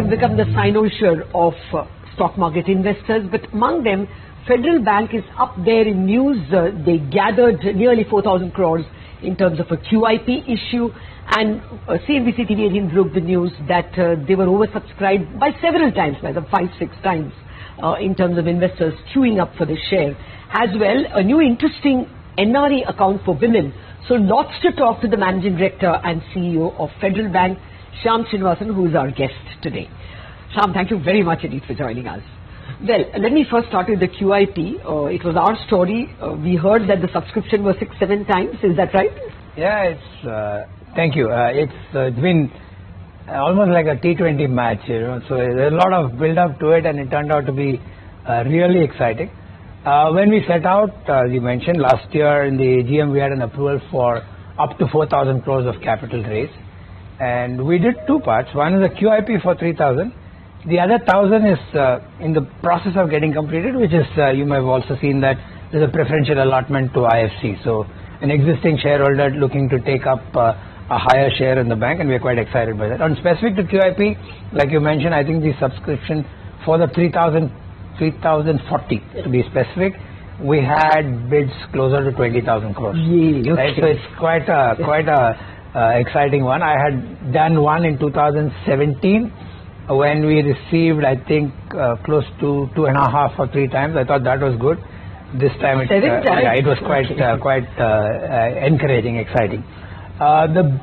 have become the cynosure of stock market investors, but among them, Federal Bank is up there in news. They gathered nearly 4,000 crores in terms of a QIP issue, and CNBC-TV18 broke the news that they were oversubscribed by several times, by the 5-6 times, in terms of investors queuing up for the share. As well, a new interesting NRE account for women. So lots to talk to the Managing Director and CEO of Federal Bank, Shyam Srinivasan, who is our guest today. Shyam, thank you very much indeed for joining us. Well, let me first start with the QIP. It was our story. We heard that the subscription was 6-7 times. Is that right? Yeah, thank you. It's been almost like a T20 match, so there's a lot of build up to it, and it turned out to be really exciting. When we set out, as you mentioned, last year in the AGM, we had an approval for up to 4,000 crores of capital raise, and we did two parts. One is a QIP for 3,000. The other 1,000 is in the process of getting completed, which is, you may have also seen that there's a preferential allotment to IFC. So an existing shareholder looking to take up a higher share in the bank, and we're quite excited by that. On specific to QIP, like you mentioned, I think the subscription for the 3,040 to be specific, we had bids closer to 20,000 crores. Yeah, okay. Right? So it's quite a exciting one. I had done one in 2017. When we received, I think, close to 2.5 or 3 times. I thought that was good. This time it was quite encouraging, exciting. The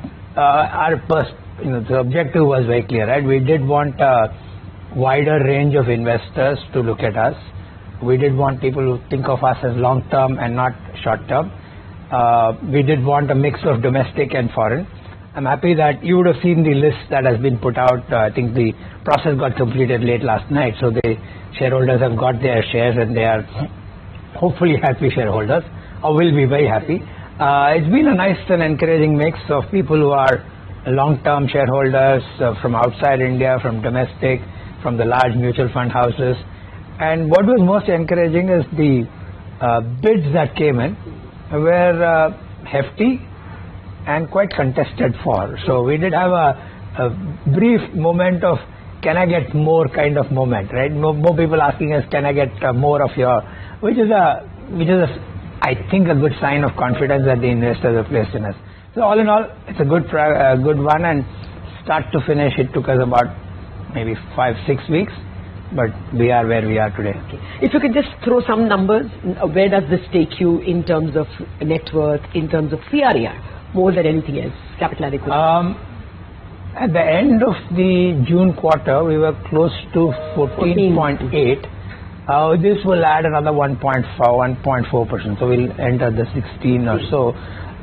objective was very clear, right? We did want a wider range of investors to look at us. We did want people who think of us as long-term and not short-term. We did want a mix of domestic and foreign. I'm happy that you would have seen the list that has been put out. I think the process got completed late last night, so the shareholders have got their shares and they are hopefully happy shareholders, or will be very happy. It's been a nice and encouraging mix of people who are long-term shareholders from outside India, from domestic, from the large mutual fund houses. And what was most encouraging is the bids that came in were hefty and quite contested for. So we did have a brief moment of can I get more kind of moment, right? More people asking us, can I get more of your, which is I think a good sign of confidence that the investors have placed in us. So all in all, it's a good one, and start to finish it took us about maybe 5-6 weeks, but we are where we are today. Okay. If you could just throw some numbers, where does this take you in terms of net worth, in terms of CRAR, more than anything else, capital adequacy? At the end of the June quarter, we were close to 14.8. This will add another 1.4%, so we'll enter the 16 or so.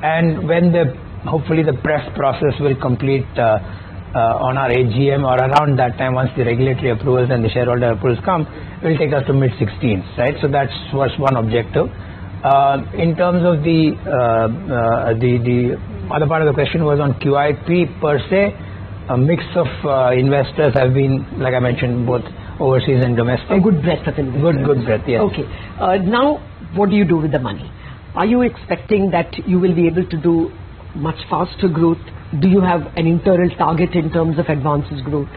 And when hopefully the press process will complete on our AGM or around that time, once the regulatory approvals and the shareholder approvals come, it will take us to mid-16s, right? So that was one objective. In terms of the other part of the question was on QIP per se. A mix of investors have been, like I mentioned, both overseas and domestic. A good breadth of investors. Good breadth, yes. Okay. Now, what do you do with the money? Are you expecting that you will be able to do much faster growth? Do you have an internal target in terms of advances growth?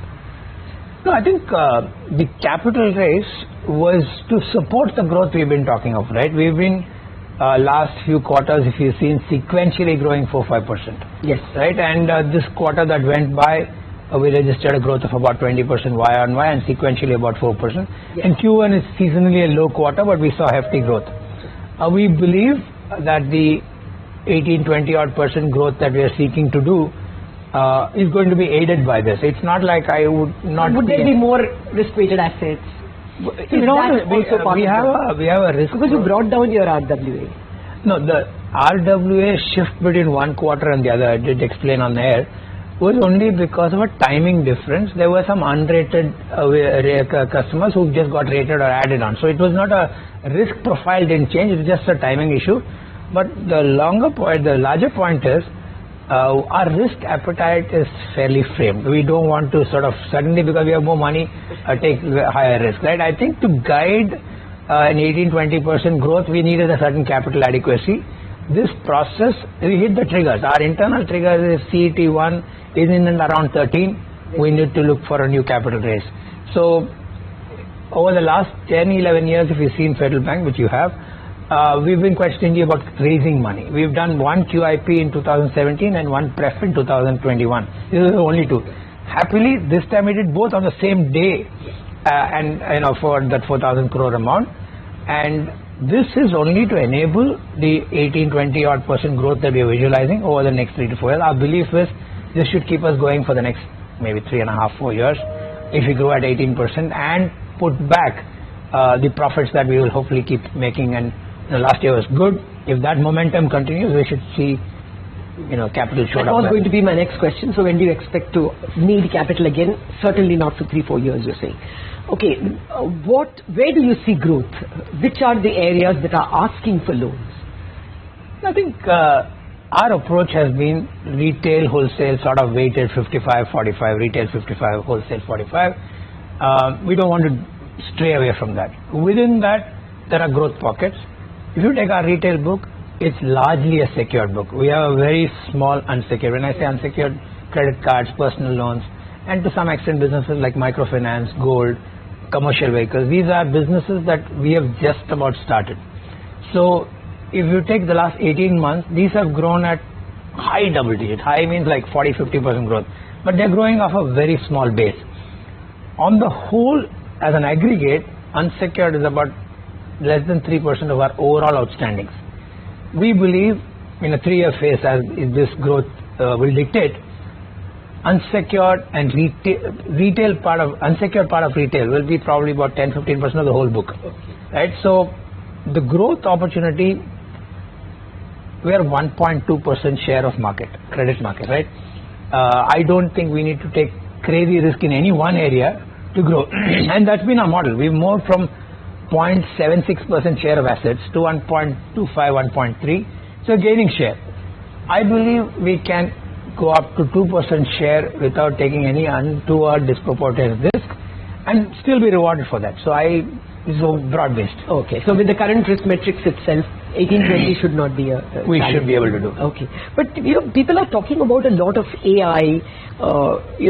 No, I think the capital raise was to support the growth we've been talking of, right? We've been last few quarters, if you've seen, sequentially growing 4-5%. Yes. Right, and this quarter that went by, we registered a growth of about 20% Y-on-Y and sequentially about 4%. Yes. And Q1 is seasonally a low quarter, but we saw hefty growth. We believe that the 18-20 odd % growth that we are seeking to do is going to be aided by this. It's not like I would not. Would there be more risk-weighted assets? We have a risk. Because you brought down your RWA. No, the RWA shift between one quarter and the other, I did explain on air, was only because of a timing difference. There were some unrated customers who just got rated or added on. So it was not a risk profile didn't change, it's just a timing issue. But the larger point is, our risk appetite is fairly framed. We don't want to sort of suddenly, because we have more money, take higher risk, right? I think to guide an 18-20% growth, we needed a certain capital adequacy. This process, we hit the triggers. Our internal trigger is CET1 is in and around 13. we need to look for a new capital raise. So over the last 10-11 years, if you've seen Federal Bank, which you have, we've been quite stingy about raising money. We've done one QIP in 2017 and one pref in 2021. These are the only two. Happily, this time we did both on the same day, and for that 4,000 crore amount. And this is only to enable the 18-20 odd % growth that we are visualizing over the next 3 to 4 years. Our belief is this should keep us going for the next maybe 3.5-4 years if we grow at 18% and put back the profits that we will hopefully keep making. And last year was good. If that momentum continues, we should see capital showed up. That was going to be my next question. So when do you expect to need capital again? Certainly not for 3-4 years, you're saying. Okay, where do you see growth? Which are the areas that are asking for loans? I think our approach has been retail, wholesale, sort of weighted 55-45, retail 55, wholesale 45. We don't want to stray away from that. Within that, there are growth pockets. If you take our retail book, it's largely a secured book. We have a very small unsecured. When I say unsecured, credit cards, personal loans, and to some extent businesses like microfinance, gold, commercial vehicles. These are businesses that we have just about started. So if you take the last 18 months, these have grown at high double digit. High means like 40-50% growth. But they're growing off a very small base. On the whole, as an aggregate, unsecured is about less than 3% of our overall outstandings. We believe in a 3-year phase, as this growth will dictate, unsecured and retail part of unsecured part of retail will be probably about 10-15% of the whole book. Okay. Right? So the growth opportunity, we are 1.2% share of market, credit market, right? I don't think we need to take crazy risk in any one area to grow. And that's been our model. We've moved from 0.76% share of assets to 1.25, 1.3. So gaining share. I believe we can go up to 2% share without taking any untoward disproportionate risk and still be rewarded for that. So broad-based. Okay. So with the current risk metrics itself, 18-20 should not be a we should be able to do. Okay. But people are talking about a lot of AI,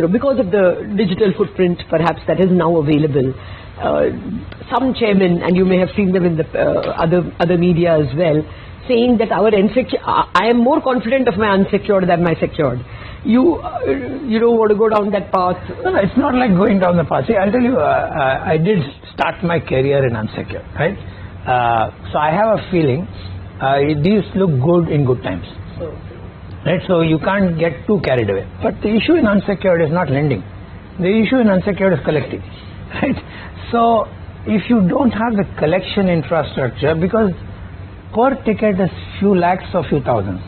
because of the digital footprint perhaps that is now available. Some chairmen, and you may have seen them in the other media as well, saying that I am more confident of my unsecured than my secured. You don't want to go down that path? No, it's not like going down the path. See, I'll tell you, I did start my career in unsecured, right? So I have a feeling these look good in good times. Right? So you can't get too carried away. But the issue in unsecured is not lending. The issue in unsecured is collecting. Right? So if you don't have the collection infrastructure, because per ticket is few lakhs or few thousands,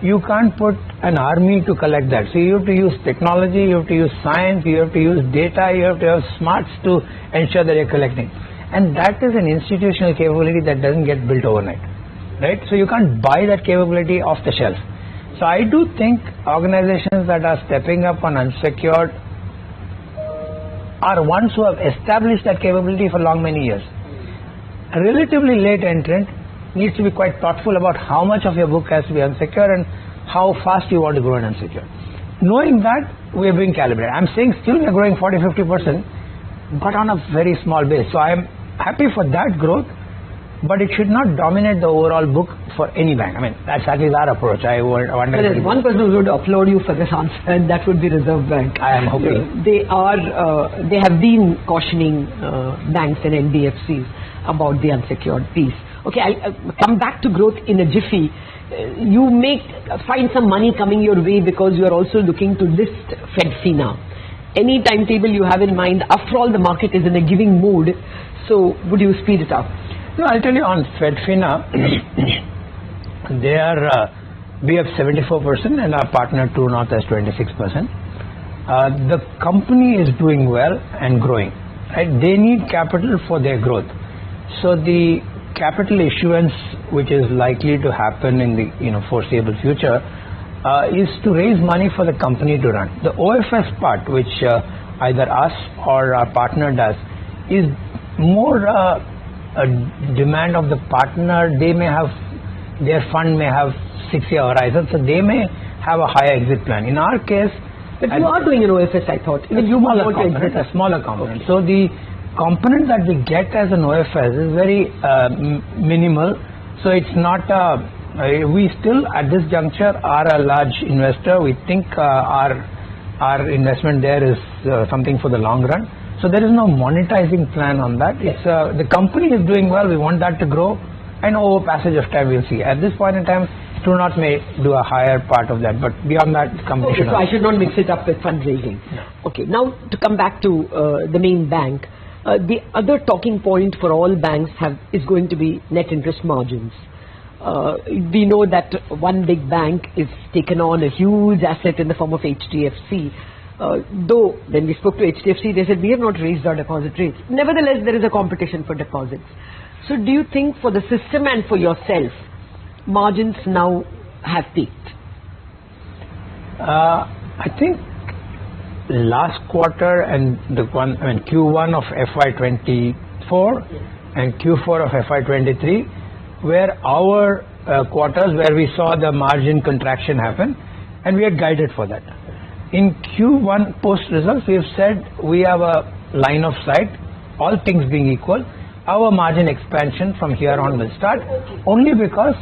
you can't put an army to collect that. So you have to use technology, you have to use science, you have to use data, you have to have smarts to ensure that you're collecting. And that is an institutional capability that doesn't get built overnight. Right? So you can't buy that capability off the shelf. So I do think organizations that are stepping up on unsecured are ones who have established that capability for many years. A relatively late entrant needs to be quite thoughtful about how much of your book has to be unsecured and how fast you want to grow in unsecured. Knowing that, we are being calibrated. I'm saying still we are growing 40-50%, but on a very small base. So I am happy for that growth, but it should not dominate the overall book for any bank. I mean, that's at least our approach. I wonder if one person who would applaud you for this answer, and that would be Reserve Bank. I am hoping. They have been cautioning banks and NBFCs about the unsecured piece. Okay, I'll come back to growth in a jiffy. You may find some money coming your way because you are also looking to list FedFina. Any timetable you have in mind? After all, the market is in a giving mood, so would you speed it up? No, I'll tell you on FedFina, we have 74% and our partner True North has 26%. The company is doing well and growing. Right? They need capital for their growth. So the capital issuance, which is likely to happen in the foreseeable future, is to raise money for the company to run. The OFS part, which either us or our partner does, is more a demand of the partner. They may have, their fund may have 6-year horizon, so they may have a higher exit plan. In our case, But you are doing an OFS, I thought. A smaller component. Okay. So the component that we get as an OFS is very minimal. So it's not we still at this juncture are a large investor. We think our investment there is something for the long run. So there is no monetizing plan on that. It's the company is doing well. We want that to grow, and over passage of time we'll see. At this point in time, do not may do a higher part of that, but beyond that, the company should. So I should not mix it up with fundraising. No. Okay. Now to come back to the main bank, the other talking point for all banks is going to be net interest margins. We know that one big bank is taken on a huge asset in the form of HDFC. Though when we spoke to HDFC, they said we have not raised our deposit rates. Nevertheless, there is a competition for deposits. So do you think for the system and for yourself, margins now have peaked? I think last quarter and Q1 of FY24 and Q4 of FY23 were our quarters where we saw the margin contraction happen, and we had guided for that. In Q1 post results, we have said we have a line of sight, all things being equal, our margin expansion from here on will start, only because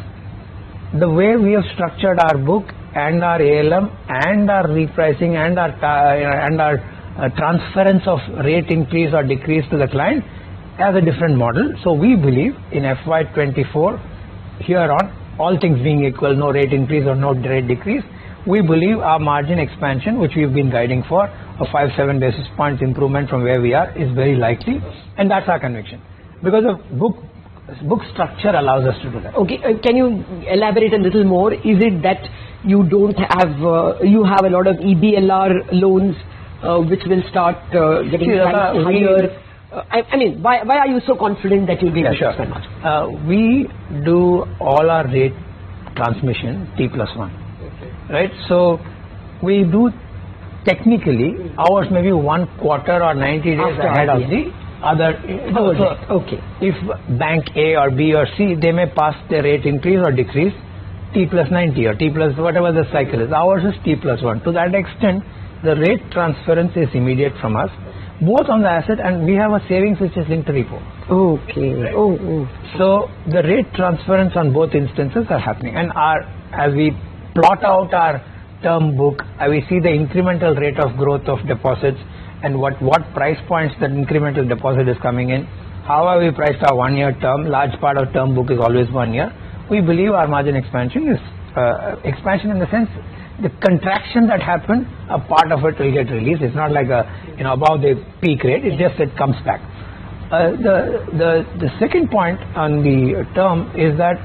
the way we have structured our book and our ALM and our repricing and our transference of rate increase or decrease to the client has a different model. So we believe in FY24 here on, all things being equal, no rate increase or no rate decrease, we believe our margin expansion, which we've been guiding for, a 5-7 basis points improvement from where we are, is very likely, and that's our conviction, because of book structure allows us to do that. Okay, can you elaborate a little more? Is it that you don't have you have a lot of EBLR loans which will start getting priced higher? I mean, why are you so confident that you'll be able to spend much? We do all our rate transmission T+1, right? So we do technically ours maybe 1 quarter or 90 days After ahead RBI. of the other. Okay. If bank A or B or C, they may pass their rate increase or decrease T+90 or T+ whatever the cycle is. Ours is T+1. To that extent, the rate transference is immediate from us, both on the asset, and we have a savings which is linked to repo. Okay. Right? So the rate transference on both instances are happening, and as we plot out our term book, we see the incremental rate of growth of deposits and what price points that incremental deposit is coming in. How have we priced our 1-year term? Large part of term book is always 1 year. We believe our margin expansion is expansion in the sense the contraction that happened, a part of it will get released. It's not like above the peak rate. It's just it comes back. The second point on the term is that,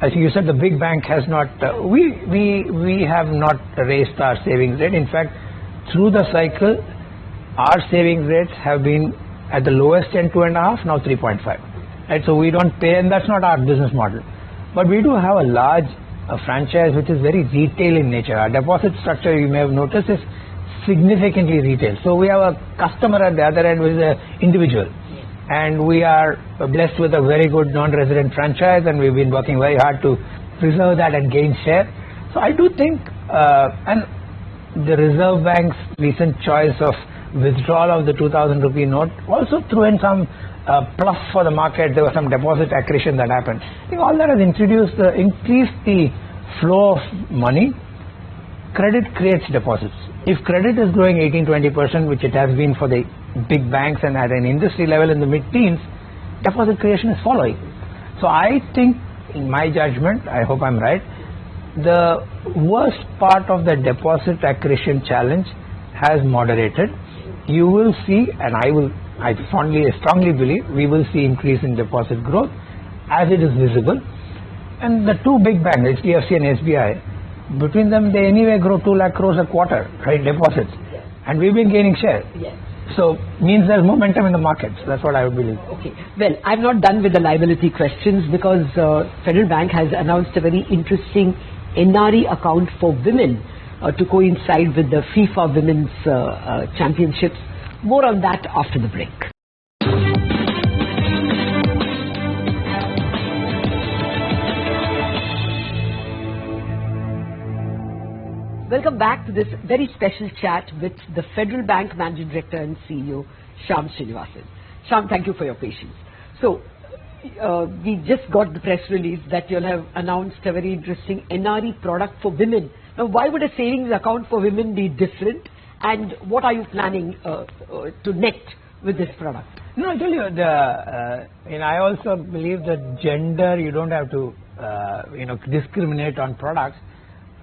as you said, the big bank has not. We have not raised our savings rate. In fact, through the cycle, our savings rates have been at the lowest end 2.5, now 3.5. Right, so we don't pay, and that's not our business model. But we do have a large franchise which is very retail in nature. Our deposit structure, you may have noticed, is significantly retail. So we have a customer at the other end which is an individual, and we are blessed with a very good non-resident franchise, and we've been working very hard to preserve that and gain share. So I do think, and the Reserve Bank's recent choice of withdrawal of the 2,000 rupee note also threw in some plus for the market. There was some deposit accretion that happened. I think all that has increased the flow of money. Credit creates deposits. If credit is growing 18-20%, which it has been for the big banks and at an industry level in the mid-teens, deposit creation is following. So I think, in my judgment, I hope I'm right, the worst part of the deposit accretion challenge has moderated. You will see, and I strongly believe we will see increase in deposit growth as it is visible. And the two big banks, HDFC and SBI, between them they anyway grow 2 lakh crores a quarter, right, deposits, and we've been gaining share. Yes. So means there's momentum in the markets. That's what I would believe. Okay. Well, I'm not done with the liability questions because Federal Bank has announced a very interesting NRE account for women to coincide with the FIFA Women's Championships. More on that after the break. Welcome back to this very special chat with the Federal Bank Managing Director and CEO, Shyam Srinivasan. Shyam, thank you for your patience. So, we just got the press release that you'll have announced a very interesting NRE product for women. Now, why would a savings account for women be different? And what are you planning to net with this product? No, I tell you, I also believe that gender, you don't have to, discriminate on products.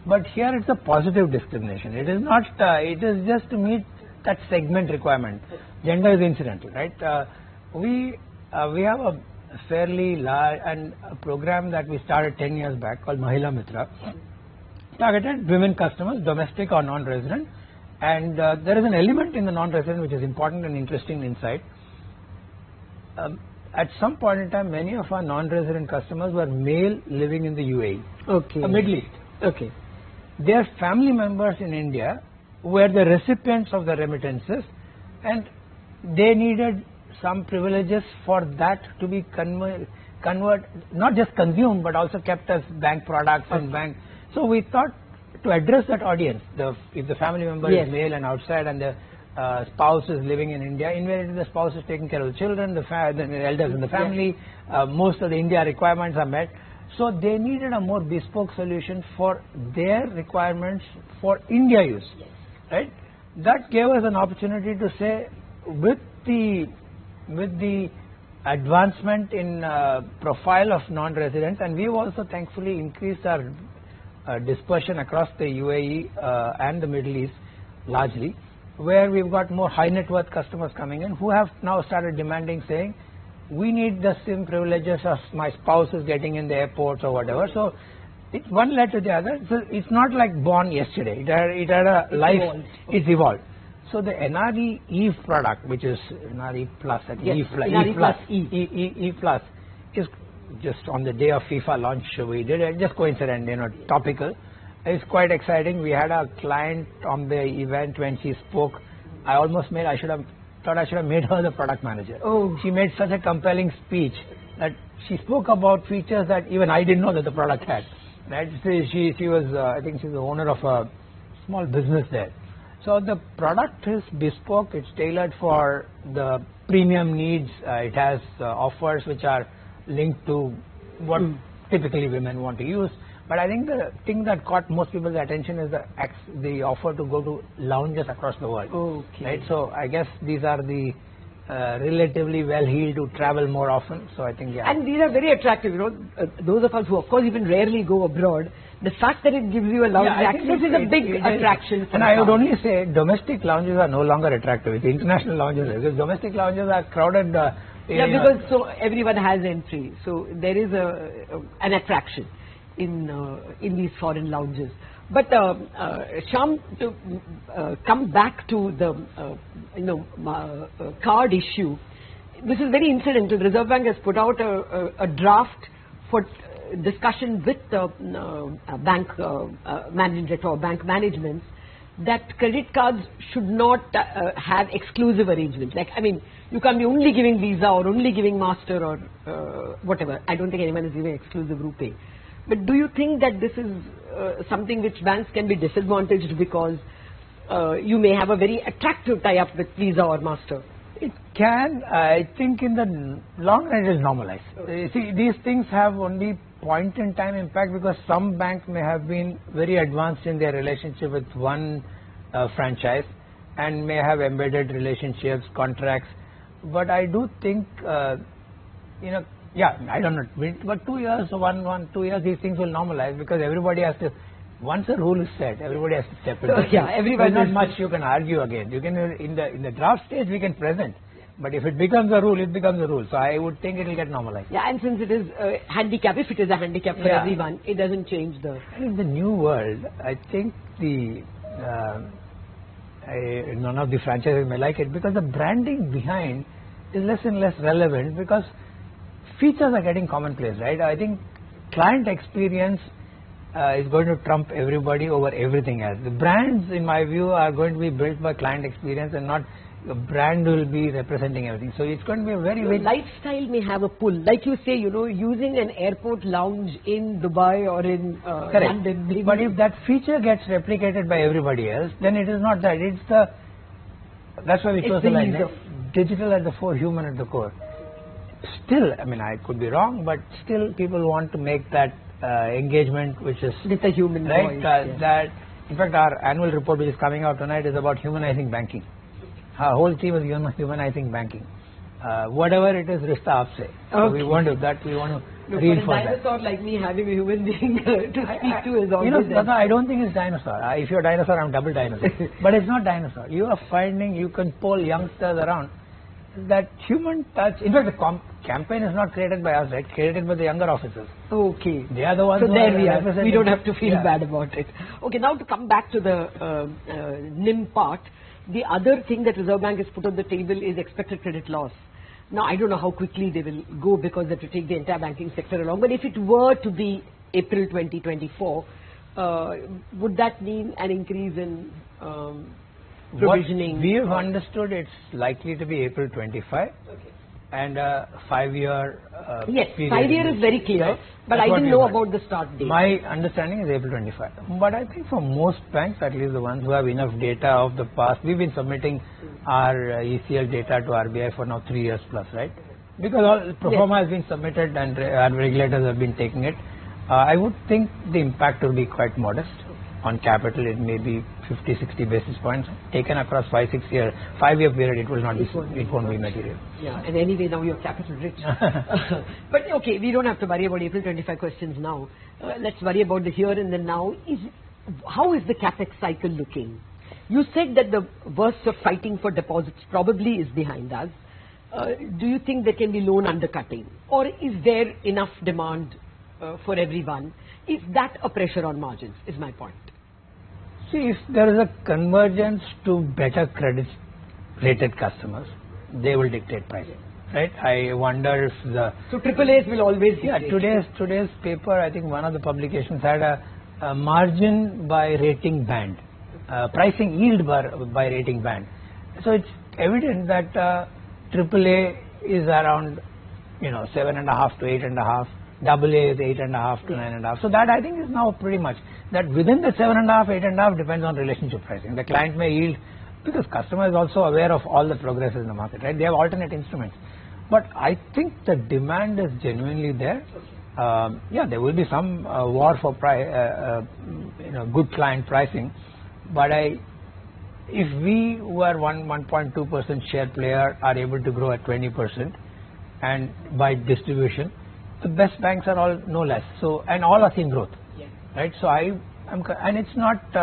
But here it's a positive discrimination. It is not, it is just to meet that segment requirement. Gender is incidental, right? We have a fairly large a program that we started 10 years back called Mahila Mitra, targeted women customers, domestic or non-resident. And there is an element in the non-resident which is important and interesting insight. At some point in time, many of our non-resident customers were male living in the UAE, Middle East. Okay. Their family members in India were the recipients of the remittances, and they needed some privileges for that to be not just consumed but also kept as bank products and bank. So we thought to address that audience, if the family member is male and outside and the spouse is living in India, invariably the spouse is taking care of the children, the elders in the family, most of the India requirements are met. So they needed a more bespoke solution for their requirements for India use, right? That gave us an opportunity to say, with the advancement in profile of non-residents, and we've also thankfully increased our dispersion across the UAE and the Middle East largely, where we've got more high net worth customers coming in who have now started demanding, saying, we need the same privileges as my spouse is getting in the airports or whatever. So it's one led to the other. So it's not like born yesterday. It had a life. It's evolved. So the NRE Eve product, which is NRE Plus, E Plus, is just on the day of FIFA launch. We did it, just coincident, topical. It's quite exciting. We had a client on the event when she spoke. I should have made her the product manager. Oh. She made such a compelling speech that she spoke about features that even I didn't know that the product had. Right? She was, I think she's the owner of a small business there. So the product is bespoke. It's tailored for the premium needs. It has offers which are linked to what typically women want to use. But I think the thing that caught most people's attention is the offer to go to lounges across the world. Okay. Right? So I guess these are the relatively well-heeled to travel more often. So I think, And these are very attractive. Those of us who, of course, even rarely go abroad, the fact that it gives you a lounge access is a big attraction. And I would only say domestic lounges are no longer attractive. It's international lounges, because domestic lounges are crowded. Because so everyone has entry. So there is an attraction in these foreign lounges. But Shyam, to come back to the card issue, this is very incidental. The Reserve Bank has put out a draft for discussion with the bank managing director or bank management that credit cards should not have exclusive arrangements. Like, I mean, you can't be only giving Visa or only giving Master or whatever. I don't think anyone is giving exclusive RuPay. But do you think that this is something which banks can be disadvantaged because you may have a very attractive tie-up with Visa or Master? It can. I think in the long run it is normalized. See, these things have only point-in-time impact because some banks may have been very advanced in their relationship with one franchise and may have embedded relationships, contracts. But I do think, I don't know, but 2 years, 2 years, these things will normalize because everybody has to, once a rule is set, everybody has to step in. Everybody. There's not much you can argue again. You can, in the draft stage, we can present. But if it becomes a rule, it becomes a rule. So I would think it will get normalized. Yeah, and since it is a handicap, if it is a handicap for everyone, it doesn't change the... And in the new world, I think none of the franchises may like it because the branding behind is less and less relevant because features are getting commonplace, right? I think client experience is going to trump everybody over everything else. The brands, in my view, are going to be built by client experience and not your brand will be representing everything. So it's going to be a very lifestyle may have a pull. Like you say, using an airport lounge in Dubai or in London. Maybe. But if that feature gets replicated by everybody else, then it is not that. That's why we chose the line. Digital at the fore, human at the core. Still, I mean, I could be wrong, but still people want to make that engagement which is with a human voice. That, in fact, our annual report which is coming out tonight is about humanizing banking. Our whole team is humanizing banking. Whatever it is, rishta aapse. So we want to reinforce that. A dinosaur like me having a human being to speak to is always Latha, I don't think it's dinosaur. If you're a dinosaur, I'm double dinosaur. But it's not dinosaur. You are finding you can pull youngsters around. That human touch. In fact, the campaign is not created by us, right? Created by the younger officers. Okay. They are the ones. So there we are. We don't have to feel bad about it. Okay. Now to come back to the NIM part. The other thing that Reserve Bank has put on the table is expected credit loss. Now, I don't know how quickly they will go because they have to take the entire banking sector along. But if it were to be April 2024, would that mean an increase in provisioning? What we have understood, it's likely to be April 25. Okay. And 5-year yes, period. 5 years is very clear, right? But I didn't know about the start date. My understanding is April 25. But I think for most banks, at least the ones who have enough data of the past, we've been submitting our ECL data to RBI for now 3 years plus, right? Because all pro forma has been submitted and regulators have been taking it. I would think the impact will be quite modest. On capital, it may be 50-60 basis points. Taken across 5-6 years, 5-year period, it will not be. It won't be material. Yeah, and anyway, now you're capital rich. But okay, we don't have to worry about April 25 questions now. Let's worry about the here and the now. How is the capex cycle looking? You said that the worst of fighting for deposits probably is behind us. Do you think there can be loan undercutting, or is there enough demand for everyone? Is that a pressure on margins? Is my point. See, if there is a convergence to better credit rated customers, they will dictate pricing, right? I wonder if so AAAs will always today's paper, I think one of the publications had a margin by rating band, pricing yield by rating band. So it's evident that AAA is around 7.5 to 8.5. AA is 8.5 to 9.5. So that I think is now pretty much that within the 7.5, 8.5 depends on relationship pricing. The client may yield because customer is also aware of all the progresses in the market, right? They have alternate instruments. But I think the demand is genuinely there. There will be some war for good client pricing. But if we who are 1.2% share player are able to grow at 20% and by distribution, the best banks are all no less. So, and all are seeing growth, right? So and it's not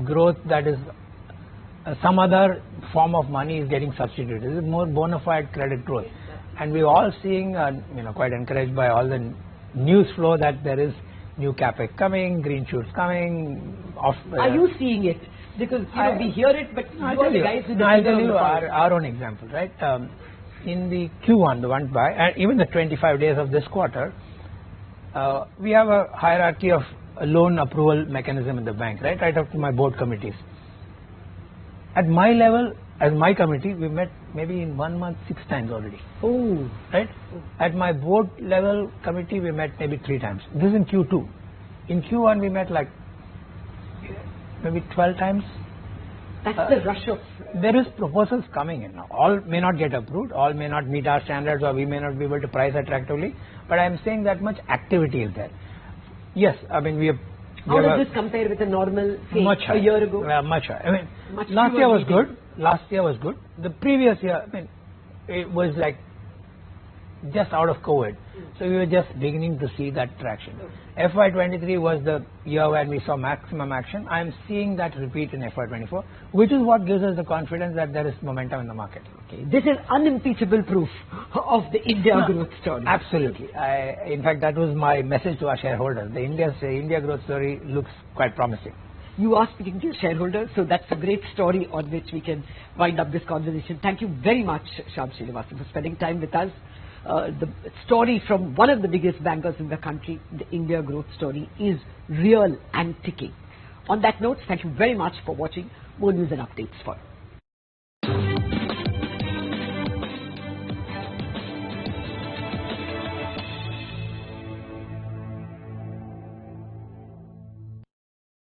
growth that is some other form of money is getting substituted. It is more bona fide credit growth, and we're all seeing, quite encouraged by all the news flow that there is new capex coming, green shoots coming. Are you seeing it? Because we hear it, but I'll tell you our own example, right? In the Q1, the one by, and even the 25 days of this quarter, we have a hierarchy of a loan approval mechanism in the bank, right? Right up to my board committees. At my level, as my committee, we met maybe in 1 month 6 times already. Oh, right. At my board level committee, we met maybe 3 times. This is in Q2. In Q1, we met like maybe 12 times. That's the rush of. There is proposals coming in now. All may not get approved, all may not meet our standards, or we may not be able to price attractively. But I am saying that much activity is there. Yes, I mean we have. How does this compare with a normal much a year ago? Much higher. I mean, last year was good. Last year was good. The previous year, I mean, it was like just out of COVID. So we were just beginning to see that traction. FY23 was the year when we saw maximum action. I am seeing that repeat in FY24, which is what gives us the confidence that there is momentum in the market. Okay. This is unimpeachable proof of the India growth story. Absolutely. In fact, that was my message to our shareholders. The India growth story looks quite promising. You are speaking to shareholders, so that's a great story on which we can wind up this conversation. Thank you very much, Shyam Srinivasan, for spending time with us. The story from one of the biggest bankers in the country, the India growth story, is real and ticking. On that note, thank you very much for watching. More news and updates for